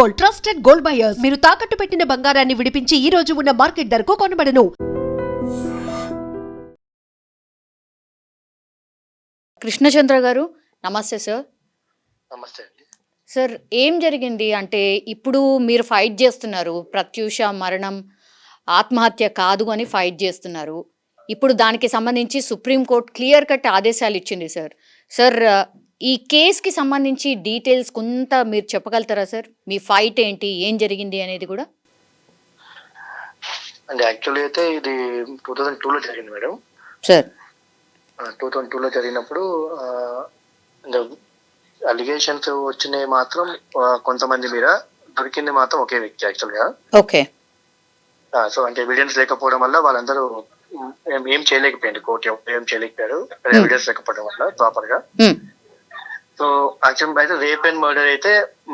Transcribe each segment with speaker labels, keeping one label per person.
Speaker 1: Gold, trusted gold buyers. మీరు తాకట్టు పెట్టిన బంగారాన్ని విడిపించి ఈ రోజు ఉన్న మార్కెట్ ధరకు కొనబడను.
Speaker 2: కృష్ణచంద్ర గారు నమస్తే సార్.
Speaker 3: నమస్తే అండి.
Speaker 2: సార్ ఏం జరిగింది అంటే ఇప్పుడు మీరు ఫైట్ చేస్తున్నారు, ప్రత్యూష మరణం ఆత్మహత్య కాదు అని ఫైట్ చేస్తున్నారు. ఇప్పుడు దానికి సంబంధించి సుప్రీంకోర్టు క్లియర్ కట్ ఆదేశాలు ఇచ్చింది సార్. సార్ ఈ కేసుకి సంబంధించి డీటెయిల్స్ కొంత మీరు చెప్పగలుగుతారా సార్? మీ ఫైట్ ఏంటి, ఏం జరిగింది అనేది కూడా.
Speaker 3: అంటే యాక్చువల్లీ అయితే ఇది 2002లో జరిగింది మేడం.
Speaker 2: సార్
Speaker 3: 2002లో జరిగినప్పుడు అలిగేషన్స్ వచ్చినాయి మాత్రం కొంతమంది మీద, దొరికింది మాత్రం ఒకే వ్యక్తి యాక్చువల్గా.
Speaker 2: ఓకే.
Speaker 3: సో అంటే ఎవిడెన్స్ లేకపోవడం వల్ల వాళ్ళందరూ ఏం చేయలేకపోయింది, కోర్టు ఏం చేయలేకపోయారు ఎవిడెన్స్ లేకపోవడం వల్ల ప్రాపర్ గా. సో యాక్చువల్ అయితే రేప్ అండ్ మర్డర్ అయితే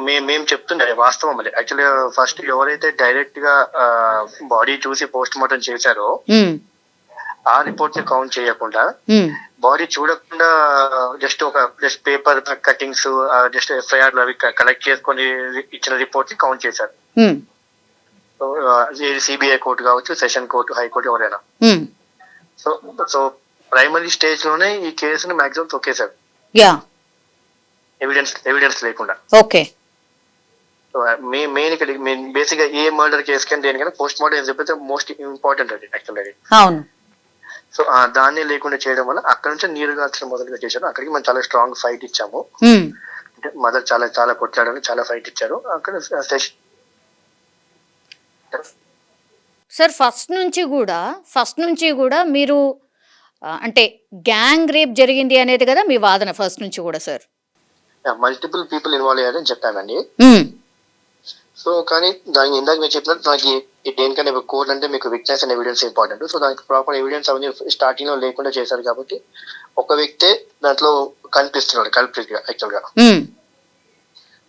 Speaker 3: మేము చెప్తుండే వాస్తవం. అది యాక్చువల్గా ఫస్ట్ ఎవరైతే డైరెక్ట్ గా బాడీ చూసి పోస్ట్ మార్టం చేశారో ఆ రిపోర్ట్ ని కౌంట్ చేయకుండా, బాడీ చూడకుండా just paper cuttings, just FIR అవి కలెక్ట్ చేసుకొని ఇచ్చిన రిపోర్ట్ ని కౌంట్ చేశారు. సిబిఐ కోర్టు కావచ్చు, సెషన్ కోర్టు, హైకోర్టు ఎవరైనా. సో ప్రైమరీ స్టేజ్ లోనే ఈ కేసును మాక్సిమం తొక్కేశారు, ఎవిడెన్స్ లేకుండా.
Speaker 2: ఓకే.
Speaker 3: మెయిన్ బేసిక్ గా ఏ మర్డర్ కేసు కానీ దేనికైనా పోస్ట్ మార్టం చెప్పితే మోస్ట్ ఇంపార్టెంట్ అది యాక్చువల్లీ.
Speaker 2: అవును.
Speaker 3: సో దాన్ని లేకుండా చేయడం వల్ల అక్కడ నుంచి నీరుగార్చడం మొదలుగా చేశారు. అక్కడికి మనం చాలా స్ట్రాంగ్ ఫైట్ ఇచ్చాము. అంటే మదర్ చాలా కొట్లాడని చాలా ఫైట్ ఇచ్చారు అక్కడ.
Speaker 2: సార్ ఫస్ట్ నుంచి కూడా మీరు అంటే గ్యాంగ్ రేప్ జరిగింది అనేది కదా మీ వాదన ఫస్ట్ నుంచి కూడా సార్?
Speaker 3: మల్టిపుల్ పీపుల్ ఇన్వాల్వ్ అయ్యారని చెప్పానండి. సో కానీ దానికి ఇందాక మీరు చెప్పినట్టు దానికి దేనికైనా కోర్ట్ అంటే మీకు witness and evidence important. So దానికి ప్రాపర్ ఎవిడెన్స్ అవన్నీ స్టార్టింగ్ లో లేకుండా చేశారు కాబట్టి ఒక వ్యక్తే దాంట్లో కనిపిస్తున్నాడు కల్ప్రిట్ గా యాక్చువల్ గా.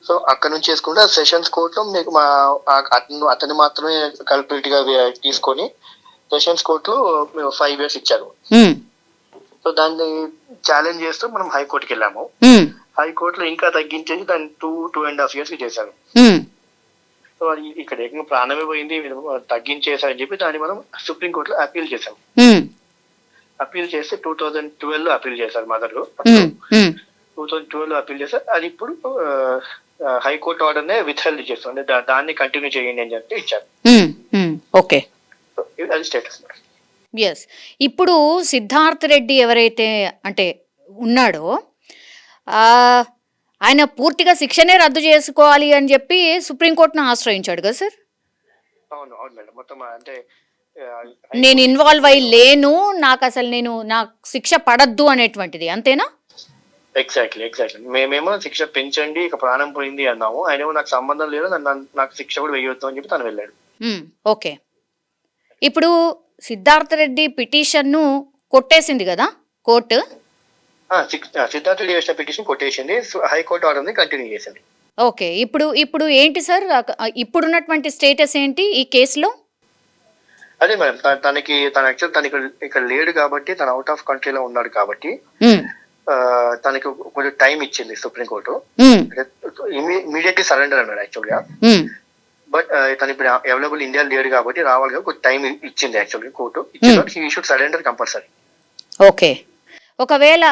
Speaker 3: సో అక్కడ నుంచి చేసుకుంటే సెషన్స్ కోర్టులో మీకు అతన్ని మాత్రమే కల్ప్రిట్ గా తీసుకొని సెషన్స్ కోర్టులో 5 years ఇచ్చారు. సో దాన్ని ఛాలెంజ్ చేస్తూ మనం హైకోర్టుకి వెళ్ళాము. హైకోర్టులో ఇంకా తగ్గించేసి దాన్ని 2.5 years చేశారు. సో ఇక్కడ ఏకంగా ప్రాణమే పోయింది, తగ్గించేశారని చెప్పి దాన్ని మనం సుప్రీంకోర్టులో అప్పీల్ చేశాం. అప్పీల్ చేస్తే 2012లో అప్పీల్ చేశారు మదర్. 2012లో అప్పీల్ చేశారు. అది ఇప్పుడు హైకోర్టు ఆర్డర్ నే విత్హెల్డ్ చేస్తాం, అంటే దాన్ని కంటిన్యూ చేయండి అని చెప్పి ఇచ్చారు.
Speaker 2: ఓకే.
Speaker 3: అది స్టేటస్.
Speaker 2: ఎస్. ఇప్పుడు సిద్ధార్థ్ రెడ్డి ఎవరైతే అంటే ఉన్నాడో ఆయన పూర్తిగా శిక్షనే రద్దు చేసుకోవాలి అని చెప్పి సుప్రీంకోర్టును ఆశ్రయించాడు కదా సార్?
Speaker 3: అవును అవును మేడం. మొత్తం అంటే
Speaker 2: నేను ఇన్వాల్వ్ అయ్యి లేను, నాకు శిక్ష పడద్దు అనేటువంటిది, అంతేనా?
Speaker 3: ఎగ్జాక్ట్లీ. మేమేమో శిక్ష పెంచండి, ఇక ప్రాణం పోయింది అన్నాము. ఆయనేమో నాకు సంబంధం లేదు, నాకు శిక్ష కూడా వేయొద్దు అని చెప్పి తను వెళ్ళాడు.
Speaker 2: ఓకే. ఇప్పుడు సిద్ధార్థ రెడ్డి పిటిషన్ను కొట్టేసింది కదా కోర్టు?
Speaker 3: సిద్ధార్థ రెడ్డి వేసిన పిటిషన్ కొట్టేసింది, హైకోర్టు ఆర్డర్ ని కంటిన్యూ చేసింది.
Speaker 2: ఓకే. ఇప్పుడు ఏంటి సార్ ఇప్పుడున్నటువంటి స్టేటస్ ఏంటి ఈ కేసులో?
Speaker 3: అదే మేడం, తన ఇక్కడ లేడు కాబట్టి, తను అవుట్ ఆఫ్ కంట్రీలో ఉన్నాడు కాబట్టి తనకి కొంచెం టైం ఇచ్చింది సుప్రీంకోర్టు. ఇమీడియట్లీ సరెండర్ అన్నాడు యాక్చువల్ గా. బట్ తను ఇప్పుడు అవైలబుల్ ఇండియా లేడు కాబట్టి రావాలి కాబట్టి కొంచెం టైం ఇచ్చింది యాక్చువల్గా court. He should surrender compulsory.
Speaker 2: Okay. ఒకవేళ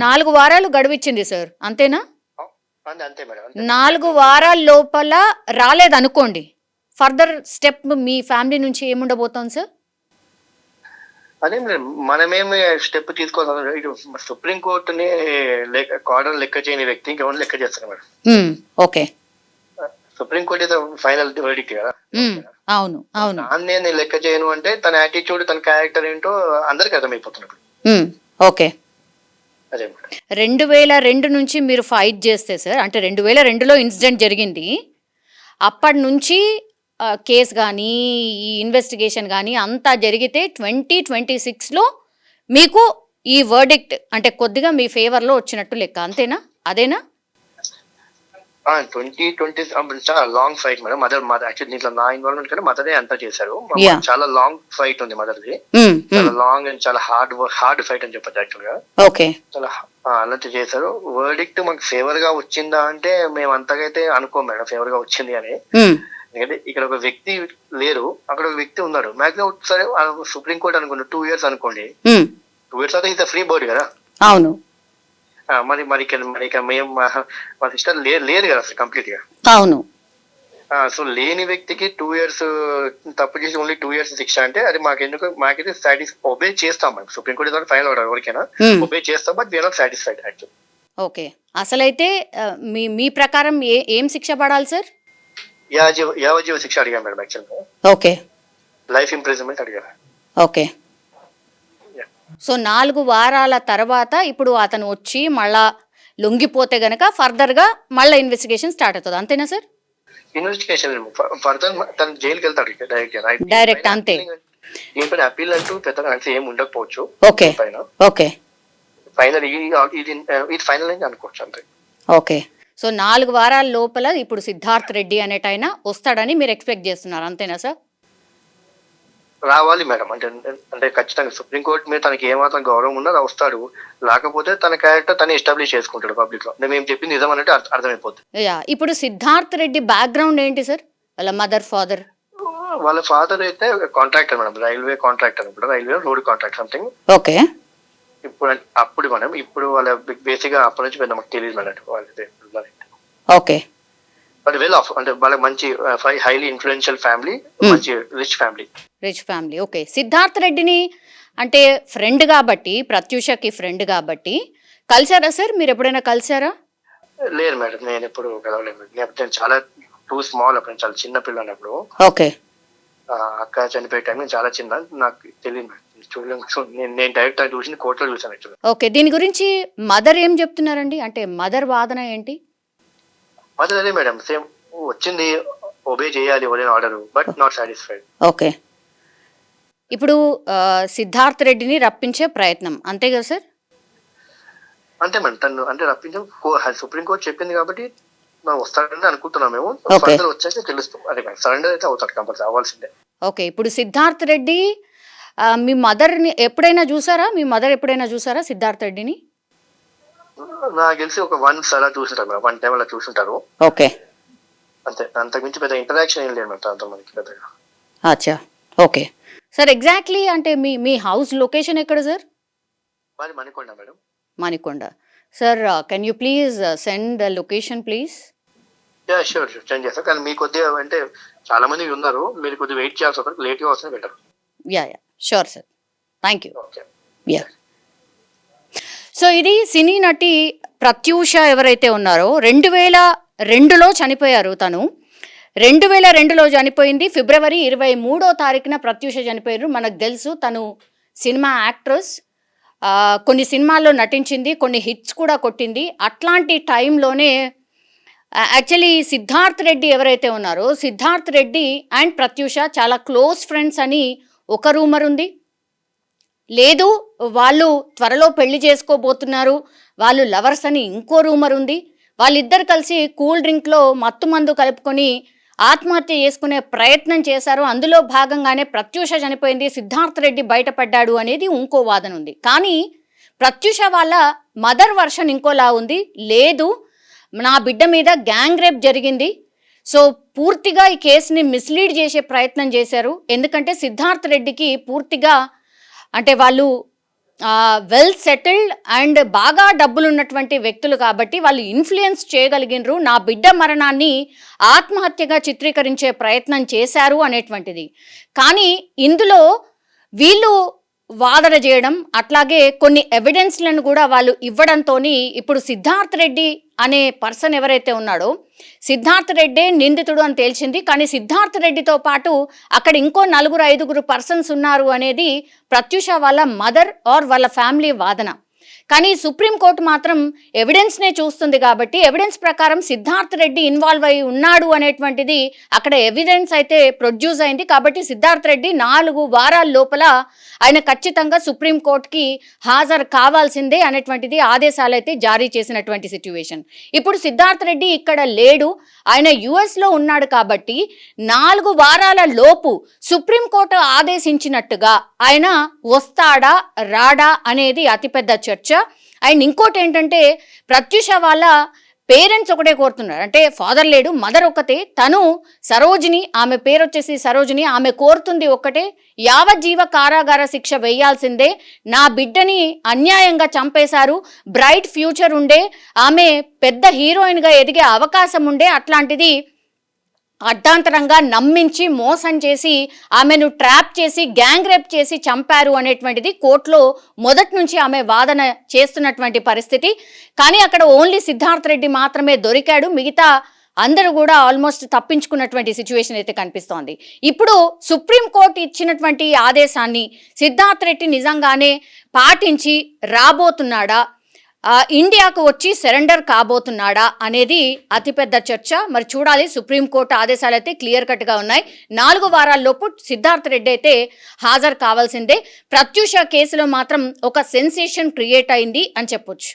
Speaker 2: 4 వారాలు గడువిచ్చింది సార్, అంతేనా?
Speaker 3: అంతే మేడం.
Speaker 2: 4 వారాల లోపల రాలేదనుకోండి, ఫర్దర్ స్టెప్ మీ ఫ్యామిలీ నుంచి ఏముండబోతోంది సార్?
Speaker 3: అదే మనమేమి స్టెప్ తీసుకోవాలి. ఇటు సుప్రీంకోర్టుని ఆర్డర్ లెక్క చేయని వ్యక్తి ఇంకెవరు లెక్క చేస్తారు మేడం.
Speaker 2: ఓకే.
Speaker 3: సుప్రీంకోర్టు అయితే ఫైనల్ వర్డిక్ట్ కదా.
Speaker 2: అవును అవును.
Speaker 3: దాన్ని నేను లెక్క చేయను అంటే తన యాటిట్యూడ్, తన క్యారెక్టర్ ఏంటో అందరికి అర్థమైపోతున్నప్పుడు.
Speaker 2: ఓకే. 2002 నుంచి మీరు ఫైట్ చేస్తే సార్, అంటే 2002లో ఇన్సిడెంట్ జరిగింది, అప్పటి నుంచి కేసు కానీ ఈ ఇన్వెస్టిగేషన్ కానీ అంతా జరిగితే 2026లో మీకు ఈ వర్డిక్ట్ అంటే కొద్దిగా మీ ఫేవర్లో వచ్చినట్టు లెక్క, అంతేనా? అదేనా?
Speaker 3: 2020 చాలా long fight madam. Mother actually దీంట్లో నా ఇన్వాల్వ్మెంట్ కంటే మదరే అంతా చేశారు. చాలా లాంగ్ ఫైట్ ఉంది మదర్ది, చాలా లాంగ్ అండ్ చాలా హార్డ్ ఫైట్ అని చెప్పచ్చు యాక్చువల్ గా.
Speaker 2: ఓకే.
Speaker 3: చాలా అలాంటి చేశారు. వర్డిక్ట్ మాకు ఫేవర్ గా వచ్చిందా అంటే మేము అంతగా అయితే అనుకోం మేడం ఫేవర్ గా వచ్చింది అని. ఎందుకంటే ఇక్కడ ఒక వ్యక్తి లేరు, అక్కడ ఒక వ్యక్తి ఉన్నాడు. మాక్సిమం సరే సుప్రీంకోర్టు అనుకోండి 2 years అనుకోండి, 2 years అయితే ఇంత ఫ్రీ బోర్డు కదా.
Speaker 2: అవును.
Speaker 3: మరి మరి ఇక్కడ మేము మా సిస్టర్ లేదు కదా అసలు కంప్లీట్ గా.
Speaker 2: అవును.
Speaker 3: సో లేని వ్యక్తికి 2 years తప్పు చేసి ఓన్లీ 2 years శిక్ష అంటే అది మాకైతే ఒబే చేస్తాం. మేము సుప్రీంకోర్టు ఫైనల్ ఆర్డర్ ఎవరికైనా ఒబే చేస్తాం, but we are not satisfied actually.
Speaker 2: Okay, అసలైతే మీ ప్రకారం ఏం శిక్ష పడాలి సార్?
Speaker 3: యావజ్జీవ శిక్ష అడిగాను మేడం యాక్చువల్గా.
Speaker 2: ఓకే,
Speaker 3: లైఫ్ ఇంప్రిజన్మెంట్ అడిగారు.
Speaker 2: ఓకే. సో 4 వారాల తర్వాత ఇప్పుడు అతను వచ్చి మళ్ళా లొంగిపోతే గనక ఫర్దర్ గా మళ్ళీ ఇన్వెస్టిగేషన్ స్టార్ట్ అవుతుంది, అంతేనా సార్?
Speaker 3: ఇన్వెస్టిగేషన్ ఫర్దర్ తను జైలుకి వెళ్తాడు
Speaker 2: డైరెక్ట్ అంతే.
Speaker 3: దీనిపైన అప్పీల్ అంటూ పెద్దగా అంటే ఏం ఉండకపోవచ్చు.
Speaker 2: Okay, okay.
Speaker 3: ఫైనల్ ఇది ఫైనల్ అయింది అనుకోవచ్చు అంతే.
Speaker 2: ఓకే, సో 4 వారాల లోపల ఇప్పుడు సిద్ధార్థ్ రెడ్డి అనేటైనా వస్తాడని మీరు ఎక్స్పెక్ట్ చేస్తున్నారు, అంతేనా సార్?
Speaker 3: రావాలి మేడం, అంటే ఖచ్చితంగా సుప్రీంకోర్టు మీద తనకి ఏమాత్రం గౌరవం ఉన్నా వస్తాడు. లేకపోతే తన క్యారెక్టర్ తను ఎస్టాబ్లిష్ చేసుకుంటాడు పబ్లిక్ లో. మేము చెప్పింది నిజం అన్నట్టు అర్థమైపోతుంది.
Speaker 2: ఇప్పుడు సిద్ధార్థ్ రెడ్డి బ్యాక్గ్రౌండ్ ఏంటి సార్? వాళ్ళ మదర్ ఫాదర్?
Speaker 3: వాళ్ళ ఫాదర్ అయితే contractor madam, railway contractor, railway road contract something.
Speaker 2: Okay.
Speaker 3: ఇప్పుడు వాళ్ళ బేసిక్ గా అప్పటి నుంచి పెద్ద మాకు తెలియదు మేడం వాళ్ళది.
Speaker 2: ఓకే,
Speaker 3: బట్ వెల్ ఆఫ్ అంటే వాళ్ళ మంచి హైలీ ఇన్ఫ్లుయెన్షియల్ ఫ్యామిలీ, మంచి రిచ్ ఫ్యామిలీ.
Speaker 2: ఓకే. సిద్ధార్థ్ రెడ్డిని అంటే ఫ్రెండ్ కాబట్టి, ప్రత్యూషకి ఫ్రెండ్ కాబట్టి కలిసారా సార్? మీరు ఎప్పుడైనా కలిసారా?
Speaker 3: లేదు మేడం, నేను ఎప్పుడు కలవలేదు. నేను చాలా టూ స్మాల్, అప్పుడు చాలా చిన్న పిల్ల అన్నప్పుడు.
Speaker 2: ఓకే.
Speaker 3: అక్క చనిపోయే టైం చాలా చిన్న, నాకు తెలియదు. నేను డైరెక్ట్ చూసి కోర్టులో చూసాను.
Speaker 2: ఓకే, దీని గురించి మదర్ ఏం చెప్తున్నారండి? అంటే మదర్ వాదన ఏంటి?
Speaker 3: మదర్ అదే మేడం, సేమ్ వచ్చింది ఒబే చేయాలి order, but not satisfied.
Speaker 2: Okay, ఇప్పుడు సిద్ధార్థ్ రెడ్డిని రప్పించే ప్రయత్నం అంతే కదా సార్?
Speaker 3: అంతే మేడం, తను అంటే రప్పించాం. సుప్రీంకోర్టు చెప్పింది కాబట్టి వస్తాడని అనుకుంటున్నాం మేము. వచ్చేసి తెలుస్తాం. అదే సరెండర్ అయితే అవుతాడు, కంపల్సరీ అవ్వాల్సిందే.
Speaker 2: ఓకే, ఇప్పుడు సిద్ధార్థ్ రెడ్డి మీ మదర్ని ఎప్పుడైనా చూసారా? మీ మదర్ ఎప్పుడైనా చూసారా సిద్ధార్థ్ రెడ్డిని?
Speaker 3: నాకు తెలిసి ఒక 1 అలా చూసుంటారు మేడం, 1 time అలా చూసుంటారు.
Speaker 2: ఓకే,
Speaker 3: అంతే, అంతకుమించి పెద్ద ఇంటరాక్షన్ ఏం లేదు మేడం తనతో మనకి పెద్దగా.
Speaker 2: అచ్చా, ఓకే సార్. ఎగ్జాక్ట్లీ అంటే మీ హౌస్ లొకేషన్ ఎక్కడ sir?
Speaker 3: Manikonda madam.
Speaker 2: Manikonda. Sir can you please send the location please?
Speaker 3: Sure send చేస్తాను, కానీ మీకు కొద్దిగా అంటే చాలా మంది ఉన్నారు, మీరు కొద్దిగా వెయిట్ చేయాల్సి వస్తుంది, లేట్గా వస్తుంది better.
Speaker 2: Yeah sure sir, thank you.
Speaker 3: Okay.
Speaker 2: Yeah, so ఇది సినీ నటి ప్రత్యూష ఎవరైతే ఉన్నారో 2002లో చనిపోయారు. తను 2002లో చనిపోయింది. ఫిబ్రవరి 23వ తారీఖున ప్రత్యూష చనిపోయారు. మనకు తెలుసు తను సినిమా యాక్ట్రెస్, కొన్ని సినిమాల్లో నటించింది, కొన్ని హిట్స్ కూడా కొట్టింది. అట్లాంటి టైంలోనే యాక్చువల్లీ సిద్ధార్థ్ రెడ్డి ఎవరైతే ఉన్నారో, సిద్ధార్థ్ రెడ్డి అండ్ ప్రత్యూష చాలా క్లోజ్ ఫ్రెండ్స్ అని ఒక రూమర్ ఉంది. లేదు, వాళ్ళు త్వరలో పెళ్లి చేసుకోబోతున్నారు, వాళ్ళు లవర్స్ అని ఇంకో రూమర్ ఉంది. వాళ్ళిద్దరు కలిసి కూల్ డ్రింక్లో మత్తు మందు కలుపుకొని ఆత్మహత్య చేసుకునే ప్రయత్నం చేశారు. అందులో భాగంగానే ప్రత్యూష చనిపోయింది, సిద్ధార్థ్ రెడ్డి బయటపడ్డాడు అనేది ఇంకో వాదన ఉంది. కానీ ప్రత్యూష వాళ్ళ మదర్ వర్షన్ ఇంకోలా ఉంది. లేదు, నా బిడ్డ మీద గ్యాంగ్ రేప్ జరిగింది, సో పూర్తిగా ఈ కేసుని మిస్లీడ్ చేసే ప్రయత్నం చేశారు. ఎందుకంటే సిద్ధార్థ్ రెడ్డికి పూర్తిగా అంటే వాళ్ళు వెల్ సెటిల్డ్ అండ్ బాగా డబ్బులు ఉన్నటువంటి వ్యక్తులు కాబట్టి వాళ్ళు ఇన్ఫ్లుయెన్స్ చేయగలిగినరు. నా బిడ్డ మరణాన్ని ఆత్మహత్యగా చిత్రీకరించే ప్రయత్నం చేశారు అనేటువంటిది. కానీ ఇందులో వీళ్ళు వాదన చేయడం, అట్లాగే కొన్ని ఎవిడెన్స్లను కూడా వాళ్ళు ఇవ్వడంతో ఇప్పుడు సిద్ధార్థ్ రెడ్డి అనే పర్సన్ ఎవరైతే ఉన్నాడో, సిద్ధార్థ్ రెడ్డే నిందితుడు అని తేల్చింది. కానీ సిద్ధార్థ్ రెడ్డితో పాటు అక్కడ ఇంకో 4-5 పర్సన్స్ ఉన్నారు అనేది ప్రత్యూష వాళ్ళ మదర్ ఆర్ వాళ్ళ ఫ్యామిలీ వాదన. కానీ సుప్రీంకోర్టు మాత్రం ఎవిడెన్స్నే చూస్తుంది కాబట్టి ఎవిడెన్స్ ప్రకారం సిద్ధార్థ్ రెడ్డి ఇన్వాల్వ్ అయి ఉన్నాడు అనేటువంటిది అక్కడ ఎవిడెన్స్ అయితే ప్రొడ్యూస్ అయింది. కాబట్టి సిద్ధార్థ్ రెడ్డి 4 వారాల లోపల ఆయన ఖచ్చితంగా సుప్రీంకోర్టుకి హాజరు కావాల్సిందే అనేటువంటిది ఆదేశాలు అయితే జారీ చేసినటువంటి సిచ్యువేషన్. ఇప్పుడు సిద్ధార్థ్ రెడ్డి ఇక్కడ లేడు, ఆయన యుఎస్లో ఉన్నాడు. కాబట్టి 4 వారాల లోపు సుప్రీంకోర్టు ఆదేశించినట్టుగా ఆయన వస్తాడా రాడా అనేది అతిపెద్ద చర్చ. అండ్ ఇంకోటి ఏంటంటే ప్రత్యూష వాళ్ళ పేరెంట్స్ ఒకటే కోరుతున్నారు, అంటే ఫాదర్ లేడు, మదర్ ఒక్కతే, తను సరోజిని, ఆమె పేరు వచ్చేసి సరోజిని, ఆమె కోరుతుంది ఒక్కటే, యావజ్జీవ కారాగార శిక్ష వేయాల్సిందే, నా బిడ్డని అన్యాయంగా చంపేశారు, బ్రైట్ ఫ్యూచర్ ఉండే, ఆమె పెద్ద హీరోయిన్గా ఎదిగే అవకాశం ఉండే, అట్లాంటిది అడ్డాంతరంగా నమ్మించి మోసం చేసి ఆమెను ట్రాప్ చేసి గ్యాంగ్ రేప్ చేసి చంపారు అనేటువంటిది కోర్టులో మొదటి నుంచి ఆమె వాదన చేస్తున్నటువంటి పరిస్థితి. కానీ అక్కడ ఓన్లీ సిద్ధార్థ్ రెడ్డి మాత్రమే దొరికాడు, మిగతా అందరూ కూడా ఆల్మోస్ట్ తప్పించుకున్నటువంటి సిచ్యువేషన్ అయితే కనిపిస్తోంది. ఇప్పుడు సుప్రీంకోర్టు ఇచ్చినటువంటి ఆదేశాన్ని సిద్ధార్థ్ రెడ్డి నిజంగానే పాటించి రాబోతున్నాడా, ఇండియాకు వచ్చి సరెండర్ కాబోతున్నాడా అనేది అతిపెద్ద చర్చ. మరి చూడాలి. సుప్రీంకోర్టు ఆదేశాలు అయితే క్లియర్ కట్గా ఉన్నాయి. 4 వారాల్లోపు సిద్ధార్థ్ రెడ్డి అయితే హాజరు కావాల్సిందే. ప్రత్యూష కేసులో మాత్రం ఒక సెన్సేషన్ క్రియేట్ అయింది అని చెప్పొచ్చు.